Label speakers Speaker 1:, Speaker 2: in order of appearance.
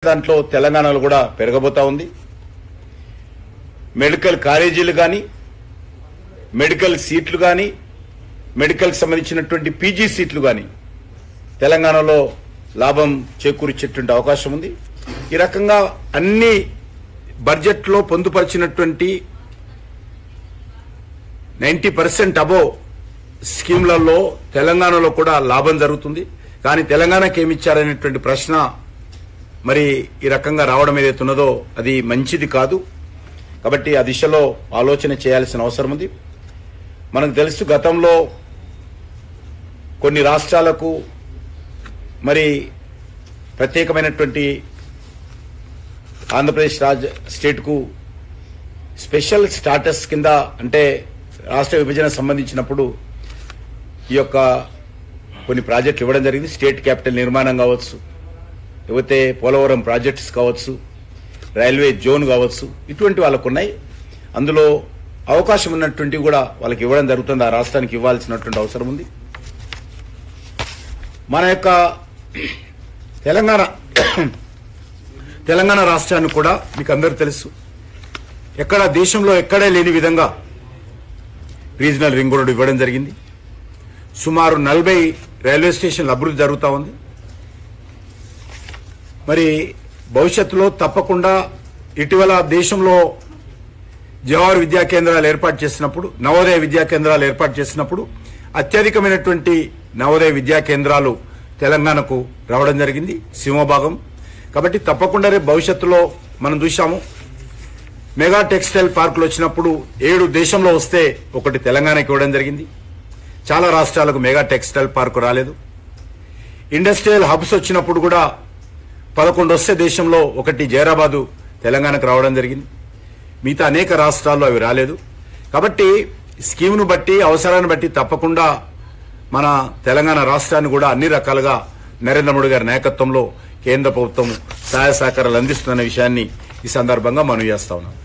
Speaker 1: దాంట్లో తెలంగాణలో కూడా పెరగబోతా ఉంది. మెడికల్ కాలేజీలు కానీ, మెడికల్ సీట్లు కానీ, మెడికల్ సంబంధించినటువంటి పీజీ సీట్లు కానీ తెలంగాణలో లాభం చేకూర్చేటువంటి అవకాశం ఉంది. ఈ రకంగా అన్ని బడ్జెట్లో పొందుపరిచినటువంటి 90% అబోవ్ స్కీమ్లలో తెలంగాణలో కూడా లాభం జరుగుతుంది. కానీ తెలంగాణకి ఏమిచ్చారనేటువంటి ప్రశ్న మరి ఈ రకంగా రావడం ఏదైతున్నదో అది మంచిది కాదు. కాబట్టి ఆ దిశలో ఆలోచన చేయాల్సిన అవసరం ఉంది. మనకు తెలుసు గతంలో కొన్ని రాష్ట్రాలకు మరి ప్రత్యేకమైనటువంటి ఆంధ్రప్రదేశ్ స్టేట్కు స్పెషల్ స్టాటస్ కింద అంటే రాష్ట్ర విభజన సంబంధించినప్పుడు ఈ యొక్క కొన్ని ప్రాజెక్టులు ఇవ్వడం జరిగింది. స్టేట్ క్యాపిటల్ నిర్మాణం కావచ్చు, లేకపోతే పోలవరం ప్రాజెక్ట్స్ కావచ్చు, రైల్వే జోన్ కావచ్చు, ఇటువంటి వాళ్ళకు ఉన్నాయి. అందులో అవకాశం ఉన్నటువంటివి కూడా వాళ్ళకి ఇవ్వడం జరుగుతుంది. ఆ రాష్ట్రానికి ఇవ్వాల్సినటువంటి అవసరం ఉంది. మన యొక్క తెలంగాణ రాష్ట్రాన్ని కూడా మీకు అందరూ తెలుసు, ఎక్కడ దేశంలో ఎక్కడే లేని విధంగా రీజనల్ రింగ్ రోడ్ ఇవ్వడం జరిగింది. సుమారు 40 రైల్వే స్టేషన్లు అభివృద్ధి జరుగుతూ ఉంది. మరి భవిష్యత్తులో తప్పకుండా ఇటీవల దేశంలో జవహర్ విద్యా కేంద్రాలు ఏర్పాటు చేసినప్పుడు, నవోదయ విద్యా కేంద్రాలు ఏర్పాటు చేసినప్పుడు అత్యధికమైనటువంటి నవోదయ విద్యా కేంద్రాలు తెలంగాణకు రావడం జరిగింది, సింహభాగం. కాబట్టి తప్పకుండా రేపు భవిష్యత్తులో మనం చూశాము, మెగా టెక్స్టైల్ పార్కులు వచ్చినప్పుడు 7 దేశంలో వస్తే ఒకటి తెలంగాణకి ఇవ్వడం జరిగింది. చాలా రాష్ట్రాలకు మెగా టెక్స్టైల్ పార్కు రాలేదు. ఇండస్ట్రియల్ హబ్స్ వచ్చినప్పుడు కూడా 11 వస్తే దేశంలో ఒకటి జైరాబాదు తెలంగాణకు రావడం జరిగింది. మిగతా అనేక రాష్ట్రాల్లో అవి రాలేదు. కాబట్టి స్కీమ్ను బట్టి, అవసరాన్ని బట్టి తప్పకుండా మన తెలంగాణ రాష్ట్రాన్ని కూడా అన్ని రకాలుగా నరేంద్ర మోడీ గారి నాయకత్వంలో కేంద్ర ప్రభుత్వం సహాయ సహకారాలు అందిస్తున్న విషయాన్ని ఈ సందర్భంగా మనం చేస్తా ఉన్నాం.